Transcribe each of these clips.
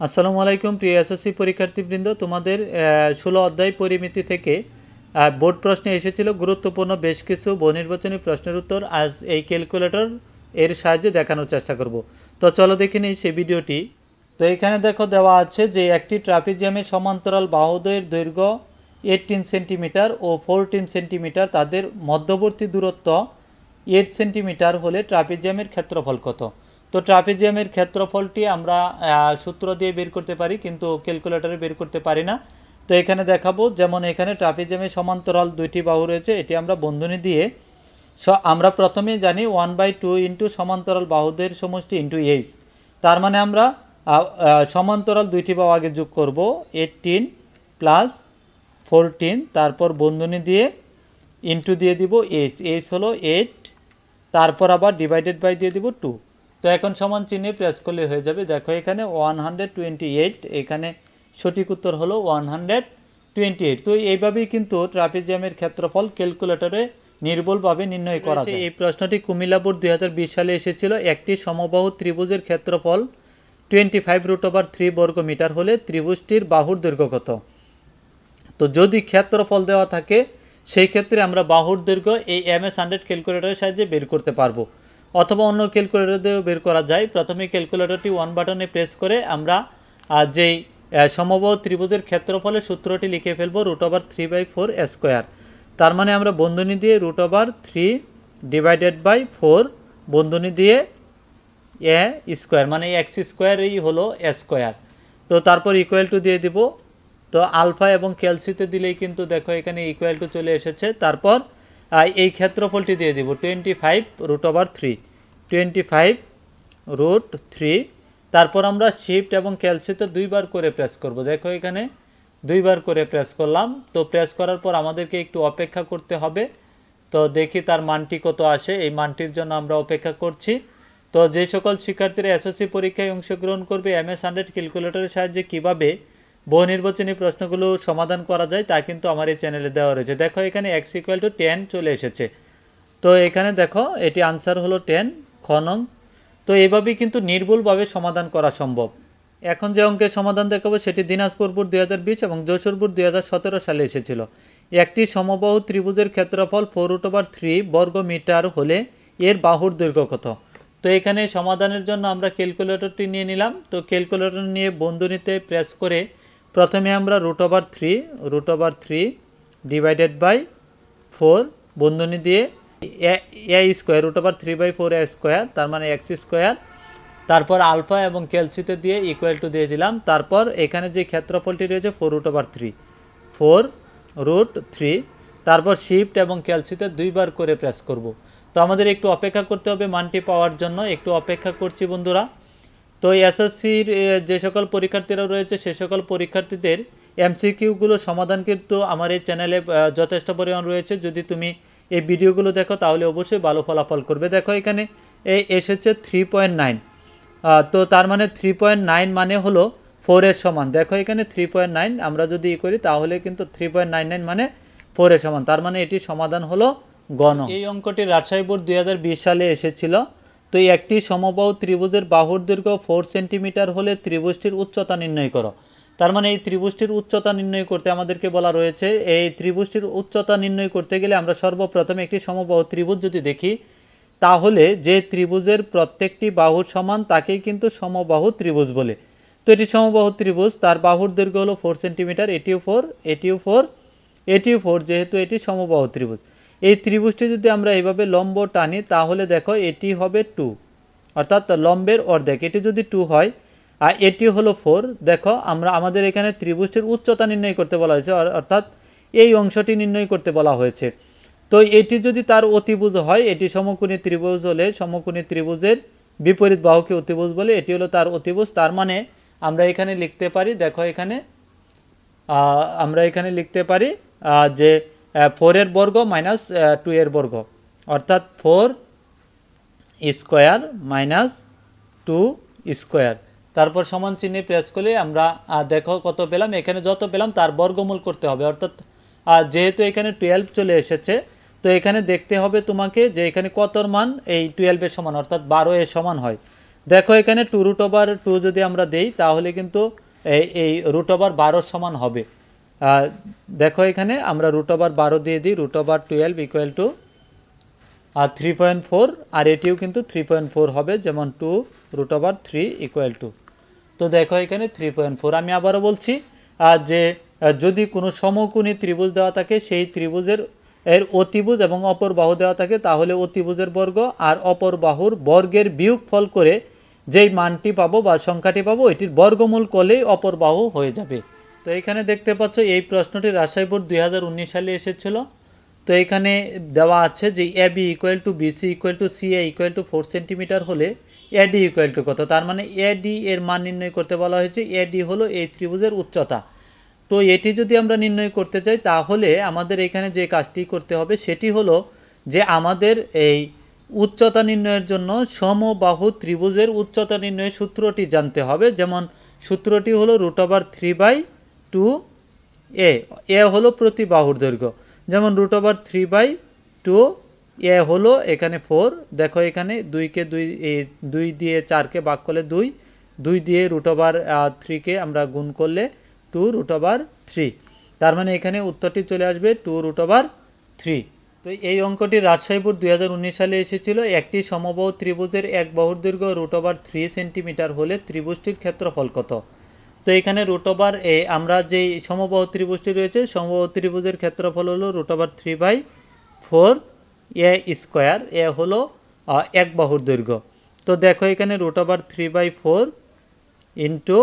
আসসালামু আলাইকুম প্রিয় এসএসসি পরীক্ষার্থীবৃন্দ, তোমাদের 16 অধ্যায় পরিমিতি থেকে বোর্ড প্রশ্নে এসেছিল গুরুত্বপূর্ণ বেশ কিছু বহুনির্বাচনী প্রশ্নের উত্তর আজ এই ক্যালকুলেটর এর সাহায্যে দেখানোর চেষ্টা করব। তো চলো দেখে নিই সেই ভিডিওটি। তো এখানে দেখো দেওয়া আছে যে একটি ট্রাফিক জ্যামের সমান্তরাল বাহুদ্বয়ের দৈর্ঘ্য 18 সেন্টিমিটার ও 14 সেন্টিমিটার, তাদের মধ্যবর্তী দূরত্ব 8 সেন্টিমিটার হলে ট্রাফিক জ্যামের ক্ষেত্রফল কত? তো ট্রাফিক জ্যামের ক্ষেত্রফলটি আমরা সূত্র দিয়ে বের করতে পারি, কিন্তু ক্যালকুলেটরে বের করতে পারি না। তো এখানে দেখাবো, যেমন এখানে ট্রাফিক জ্যামের সমান্তরাল দুইটি বাহু রয়েছে, এটি আমরা বন্ধনী দিয়ে আমরা প্রথমেই জানি 1/2 ইন্টু সমান্তরাল বাহুদের সমষ্টি ইন্টু এইচ। তার মানে আমরা সমান্তরাল দুইটি বাহু আগে যোগ করব, 18 প্লাস 14, তারপর বন্ধনী দিয়ে ইন্টু দিয়ে দিব এইচ, এইচ হলো 8, তারপর আবার ডিভাইডেড বাই দিয়ে দিব 2। তো এখন সমান চিহ্নে প্রেস করলে হয়ে যাবে। দেখো এখানে 128, এখানে সঠিক উত্তর হলো 128। তো এইভাবেই কিন্তু ট্রাফিক জ্যামের ক্ষেত্রফল ক্যালকুলেটরে নির্ভুলভাবে নির্ণয় করা যায়। এই প্রশ্নটি কুমিল্লা বোর্ড 2020 সালে এসেছিল। একটি সমবাহু ত্রিভুজের ক্ষেত্রফল 25√3 বর্গ মিটার হলে ত্রিভুজটির বাহুর দৈর্ঘ্য কত? তো যদি ক্ষেত্রফল দেওয়া থাকে সেই ক্ষেত্রে আমরা বাহুর দৈর্ঘ্য এই MS100 ক্যালকুলেটরের সাহায্যে বের করতে পারবো, অথবা অন্য ক্যালকুলেটর দিয়েও বের করা যায়। প্রথমে ক্যালকুলেটরটি ওয়ান বাটনে প্রেস করে আমরা যেই সমবাহু ত্রিভুজের ক্ষেত্রফলের সূত্রটি লিখে ফেলবো, √3/4 স্কোয়ার। তার মানে আমরা বন্ধনী দিয়ে √3 ডিভাইডেড বাই 4 বন্ধনী দিয়ে এ স্কোয়ার, মানে এক্স স্কোয়ারই হলো স্কোয়ার। তো তারপর ইকুয়াল টু দিয়ে দিব। তো আলফা এবং ক্যালসিতে দিলেই কিন্তু দেখো এখানে ইকুয়াল টু চলে এসেছে। তারপর এই ক্ষেত্রফলটি দিয়ে দিব 25√3, 25√3। তারপর আমরা শিফট এবং ক্যালসিতে দুইবার করে প্রেস করব। দেখো এখানে দুইবার করে প্রেস করলাম। তো প্রেস করার পর আমাদেরকে একটু অপেক্ষা করতে হবে। তো দেখি তার মানটি কত আসে, এই মানটির জন্য আমরা অপেক্ষা করছি। তো যে সকল শিক্ষার্থীরা এসএসসি পরীক্ষায় অংশগ্রহণ করবে, MS100 ক্যালকুলেটরের সাহায্যে কীভাবে বহু নির্বাচনী প্রশ্নগুলো সমাধান করা যায় তা কিন্তু আমার এই চ্যানেলে দেওয়া রয়েছে। দেখো এখানে x=10 চলে এসেছে। তো এখানে দেখো এটি আনসার হলো 10 খ নং। তো এইভাবেই কিন্তু নির্ভুলভাবে সমাধান করা সম্ভব। এখন যে অঙ্কের সমাধান দেখাবো সেটি দিনাজপুর বোর্ড 2020 এবং যশোর বোর্ড 2017 সালে এসেছিল। একটি সমবাহু ত্রিভুজের ক্ষেত্রফল 4√3 বর্গ মিটার হলে এর বাহুর দৈর্ঘ্য কত? তো এখানে সমাধানের জন্য আমরা ক্যালকুলেটরটি নিয়ে নিলাম। তো ক্যালকুলেটর নিয়ে বন্ধনীতে প্রেস করে প্রথমে আমরা √3 ডিভাইডেড বাই 4 বন্ধনী দিয়ে এ স্কোয়ার, √3/4 স্কোয়ার, তার মানে এক্স স্কোয়ার। তারপর আলফা এবং ক্যালসিতে দিয়ে ইকুয়াল টু দিয়ে দিলাম। তারপর এখানে যে ক্ষেত্রফলটি রয়েছে 4√3, তারপর শিফট এবং ক্যালসিতে দুইবার করে প্রেস করব। তো আমাদের একটু অপেক্ষা করতে হবে মানটি পাওয়ার জন্য, একটু অপেক্ষা করছি বন্ধুরা। তো এসএসসির যে সকল পরীক্ষার্থীরা রয়েছে সে সকল পরীক্ষার্থীদের MCQগুলো সমাধান কিন্তু আমার এই চ্যানেলে যথেষ্ট পরিমাণ রয়েছে। যদি তুমি এই ভিডিওগুলো দেখো তাহলে অবশ্যই ভালো ফলাফল করবে। দেখো এখানে এসেছে 3.9। তো তার মানে 3.9 মানে হলো 4 এর সমান। দেখো এখানে 3.9 আমরা যদি করি তাহলে কিন্তু 3.99 মানে 4 এর সমান। তার মানে এটি সমাধান হলো গ নং। এই অঙ্কটি রাজশাহী বোর্ড 2020 সালে এসেছিল। তো একটি সমবাহু ত্রিভুজের বাহুর দৈর্ঘ্য 4 সেন্টিমিটার হলে ত্রিভুজটির উচ্চতা নির্ণয় করো। তার মানে এই ত্রিভুজটির উচ্চতা নির্ণয় করতে আমাদেরকে বলা রয়েছে, এই ত্রিভুজটির উচ্চতা নির্ণয় করতে গেলে আমরা সর্বপ্রথমে একটি সমবাহু ত্রিভুজ যদি দেখি তাহলে যে ত্রিভুজের প্রত্যেকটি বাহুর সমান তাকেই কিন্তু সমবাহু ত্রিভুজ বলে। তো এটি সমবাহু ত্রিভুজ, তার বাহুর দৈর্ঘ্য হলো 4 সেন্টিমিটার, এটিও 4, যেহেতু এটি সমবাহু ত্রিভুজ। এই ত্রিভুজটি যদি আমরা এইভাবে লম্ব টানি তাহলে দেখো এটি হবে 2, অর্থাৎ লম্বের অর্ধেক। এটি যদি 2 হয় আর এটি হলো 4, দেখো আমাদের এখানে ত্রিভুজটির উচ্চতা নির্ণয় করতে বলা হয়েছে, অর্থাৎ এই অংশটি নির্ণয় করতে বলা হয়েছে। তো এটি যদি তার অতিভুজ হয়, এটি সমকোণী ত্রিভুজ হলে সমকোণী ত্রিভুজের বিপরীত বাহুকে অতিভুজ বলে, এটি হলো তার অতিভুজ। তার মানে আমরা এখানে লিখতে পারি, দেখো এখানে আমরা এখানে লিখতে পারি যে 4 এর বর্গ মাইনাস 2 এর বর্গ, অর্থাৎ 4 স্কোয়ার মাইনাস 2 স্কোয়ার। তারপর সমান চিহ্নে প্রেস করলে আমরা দেখো কত পেলাম, এখানে যত পেলাম তার বর্গমূল করতে হবে। অর্থাৎ যেহেতু এখানে 12 চলে এসেছে, তো এখানে দেখতে হবে তোমাকে যে এখানে কতর মান এই 12 এর সমান, অর্থাৎ 12 এর সমান হয়। দেখো এখানে 2√2 যদি আমরা দেই তাহলে কিন্তু এই √12 সমান হবে। দেখো এখানে আমরা √12 দিয়ে দিই, √12 ইকুয়াল টু 3.4, আর এটিও কিন্তু 3.4 হবে, যেমন 2√3 ইকুয়াল টু। তো দেখো এখানে 3.4। আমি আবারও বলছি যে যদি কোনো সমকোণী ত্রিভুজ দেওয়া থাকে, সেই ত্রিভুজের অতিভুজ এবং অপর বাহু দেওয়া থাকে, তাহলে অতিভুজের বর্গ আর অপর বাহুর বর্গের বিয়োগফল করে যেই মানটি পাবো বা সংখ্যাটি পাবো, এটির বর্গমূল করলেই অপর বাহু হয়ে যাবে। তো এখানে দেখতে পাচ্ছ এই প্রশ্নটি রাজশাহী বোর্ড 2019 সালে এসেছিল। তো এখানে দেওয়া আছে যে AB equal to BC equal to CA equal to 4 centimetre হলে AD ইকুয়াল টু কত। তার মানে AD এর মান নির্ণয় করতে বলা হয়েছে। AD হলো এই ত্রিভুজের উচ্চতা। তো এটি যদি আমরা নির্ণয় করতে চাই তাহলে আমাদের এখানে যে কাজটি করতে হবে সেটি হলো যে আমাদের এই উচ্চতা নির্ণয়ের জন্য সমবাহু ত্রিভুজের উচ্চতা নির্ণয়ের সূত্রটি জানতে হবে। যেমন সূত্রটি হলো √3/2 এ হলো প্রতি বাহুর দৈর্ঘ্য। যেমন √3/2 এ হলো এখানে 4। দেখো এখানে 2 দিয়ে 4কে ভাগ করলে 2 দিয়ে √3কে আমরা গুণ করলে 2√3। তার মানে এখানে উত্তরটি চলে আসবে 2√3। তো এই অঙ্কটি রাজশাহী বোর্ড 2019 সালে এসেছিল। একটি সমবাহু ত্রিভুজের এক বাহুর দৈর্ঘ্য √3 সেন্টিমিটার হলে ত্রিভুজটির ক্ষেত্রফল কত। তো এখানে আমরা যেই সমবাহু ত্রিভুজটি রয়েছে, সমবাহু ত্রিভুজের ক্ষেত্রফল হলো √3/4 স্কোয়ার। এ হলো এক বাহুর দৈর্ঘ্য। তো দেখো এখানে √3/4 ইন্টু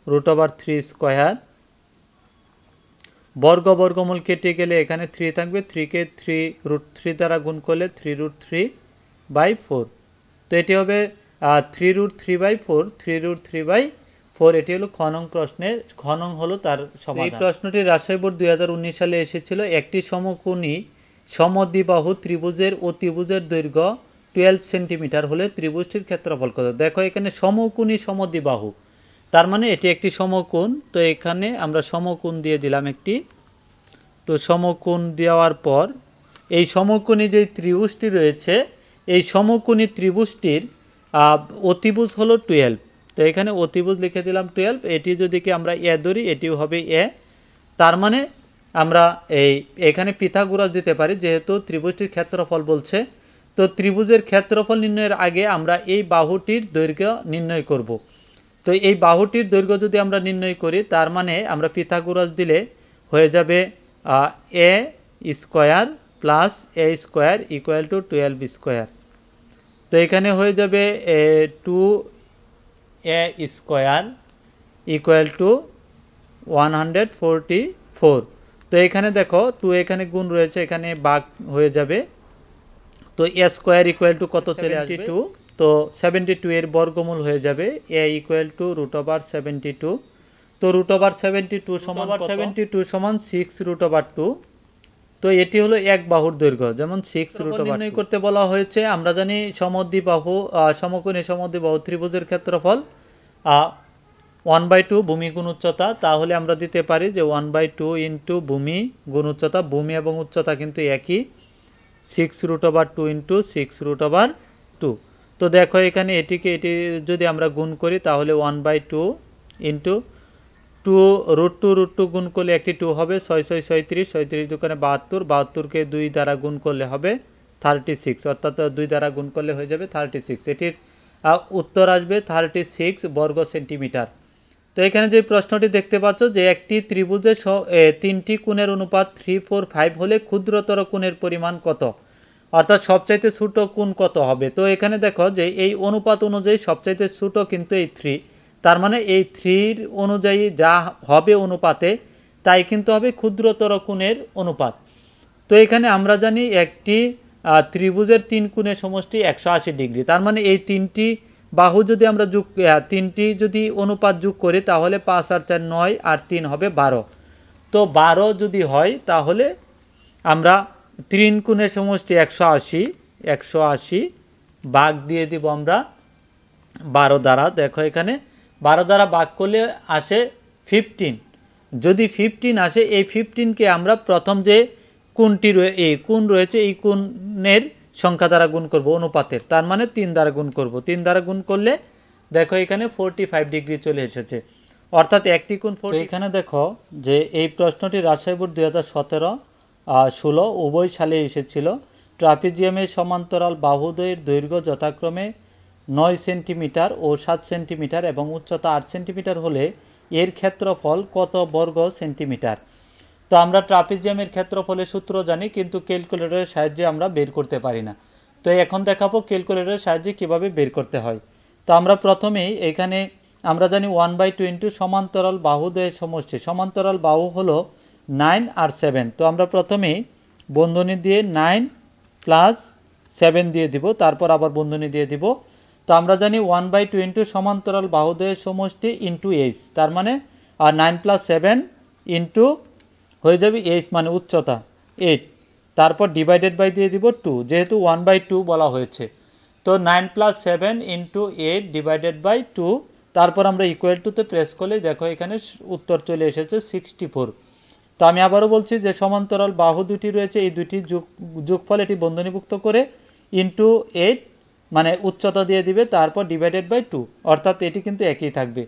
√3 স্কোয়ার, বর্গমূল কেটে গেলে এখানে 3 থাকবে, 3কে √3 দ্বারা গুণ করলে 3√3/4। তো এটি হবে 3√3/4, 3√3/4। এটি হলো খ নং প্রশ্নের, খ নং হলো তার সমাধান। এই প্রশ্নটি রাজশাহী বোর্ড 2019 সালে এসেছিল। একটি সমকোণী সমদ্বিবাহু ত্রিভুজের অতিভুজের দৈর্ঘ্য 12 সেন্টিমিটার হলে ত্রিভুজটির ক্ষেত্রফল কত। দেখো এখানে সমকোণী সমদ্বিবাহু, তার মানে এটি একটি সমকোণ। তো এখানে আমরা সমকোণ দিয়ে দিলাম একটি। তো সমকোণ দেওয়ার পর এই সমকোণী যে ত্রিভুজটি রয়েছে, এই সমকোণী ত্রিভুজটির অতিভুজ হলো 12। তো এখানে অতিভুজ লিখে দিলাম 12। এটি যদি কি আমরা এ ধরি, এটিও হবে এ। তার মানে আমরা এখানে পিথাগোরাস দিতে পারি, যেহেতু ত্রিভুজটির ক্ষেত্রফল বলছে। তো ত্রিভুজের ক্ষেত্রফল নির্ণয়ের আগে আমরা এই বাহুটির দৈর্ঘ্য নির্ণয় করব। তো এই বাহুটির দৈর্ঘ্য যদি আমরা নির্ণয় করি, তার মানে আমরা পিথাগোরাস দিলে হয়ে যাবে A square plus A square equal to 12 square. তো এখানে হয়ে যাবে 2a স্কোয়ার ইকুয়াল টু 144। তো এখানে দেখো 2 এখানে গুণ রয়েছে, এখানে ভাগ হয়ে যাবে। তো এ স্কোয়ার ইকুয়াল টু কত চলে আসবে? 2। তো 72 এর বর্গমূল হয়ে যাবে এ ইকুয়াল টু √72। তো √72 সমান 6√2। তো এটি হলো এক বাহুর দৈর্ঘ্য, যেমন 6√2 নির্ণয় করতে বলা হয়েছে। আমরা জানি সমদ্বিবাহু সমকোণী সমদ্বিবাহু ত্রিভুজের ক্ষেত্রফল 1/2 ভূমি গুণ উচ্চতা। তাহলে আমরা দিতে পারি যে 1/2 ইন্টু ভূমি গুণ উচ্চতা। ভূমি এবং উচ্চতা কিন্তু একই, 6√2 ইন্টু 6√2। তো দেখো এখানে এটি যদি আমরা গুণ করি তাহলে 1/2 ইন্টু 2√2 গুণ করলে একটি 2 হবে, 6 6 36, 36 দোকানে 72, 72কে 2 দ্বারা গুণ করলে হবে 36, অর্থাৎ 2 দ্বারা গুণ করলে হয়ে যাবে 36। এটির উত্তর আসবে 36 বর্গ সেন্টিমিটার। তো এখানে যে প্রশ্নটি দেখতে পাচ্ছ যে একটি ত্রিভুজের 3টি কোণের অনুপাত 3 4 5 হলে ক্ষুদ্রতর কোণের পরিমাণ কত, অর্থাৎ সবচাইতে ছোট কোণ কত হবে। তো এখানে দেখো যে এই অনুপাত অনুযায়ী সবচাইতে ছোট কিন্তু এই 3। তার মানে এই 3 অনুযায়ী যা হবে অনুপাতে, তাই কিন্তু হবে ক্ষুদ্রতর কোণের অনুপাত। তো এখানে আমরা জানি একটি ত্রিভুজের 3 কোণের সমষ্টি 180 ডিগ্রি। তার মানে এই 3টি বাহু যদি আমরা 3টি যদি অনুপাত যোগ করি তাহলে 5 আর 4 9 আর 3 হবে 12। তো 12 যদি হয় তাহলে আমরা 3 কোণের সমষ্টি 180 ভাগ দিয়ে দিব আমরা 12 দ্বারা। দেখো এখানে 12 দ্বারা ভাগ করলে আসে 15। যদি 15 আসে, এই 15কে আমরা প্রথম যে কোণ রয়েছে এই কোণের সংখ্যা দ্বারা গুণ করব অনুপাতের। তার মানে 3 দ্বারা গুণ করব। 3 দ্বারা গুণ করলে দেখো এখানে 45 ডিগ্রি চলে এসেছে, অর্থাৎ একটি কোণ 40। এখানে দেখো যে এই প্রশ্নটি রাজশাহী বোর্ড 2017 16 উভয় সালে এসেছিল। ট্রাপিজিয়ামের সমান্তরাল বাহুদ্বয়ের দৈর্ঘ্য যথাক্রমে 9 সেন্টিমিটার ও 7 সেন্টিমিটার এবং উচ্চতা 8 সেন্টিমিটার হলে এর ক্ষেত্রফল কত বর্গ সেন্টিমিটার। তো আমরা ট্রাপিজিয়ামের ক্ষেত্রফলের সূত্র জানি, কিন্তু ক্যালকুলেটরের সাহায্যে আমরা বের করতে পারি না। তো এখন দেখাবো ক্যালকুলেটরের সাহায্যে কিভাবে বের করতে হয়। তো আমরা প্রথমেই এখানে আমরা জানি 1/2 সমান্তরাল বাহুদ্বয়ের সমষ্টি। সমান্তরাল বাহু হলো 9 আর 7। তো আমরা প্রথমেই বন্ধনী দিয়ে 9 প্লাস 7 দিয়ে দিব, তারপর আবার বন্ধনী দিয়ে দিব। তো আমরা জানি 1/2 সমান্তরাল বাহুদ্বয়ের সমষ্টি ইন্টু এইচ, তার মানে আর 9 প্লাস 7 ইন্টু হয়ে যাবে এইচ মানে উচ্চতা 8, তারপর ডিভাইডেড বাই দিয়ে দিব 2, যেহেতু 1/2 বলা হয়েছে। তো 9 প্লাস 7 ইন্টু 8 ডিভাইডেড বাই 2, তারপর আমরা ইকুয়াল টুতে প্রেস করলে দেখো এখানে উত্তর চলে এসেছে 64। তো আমি আবারও বলছি যে সমান্তরাল বাহু দুটি রয়েছে, এই দুটি যোগফল এটি বন্ধনীভুক্ত করে ইন্টু 8 মানে উচ্চতা দিয়ে দিবে, তারপর ডিভাইডেড বাই 2, অর্থাৎ এটি কিন্তু একই থাকবে।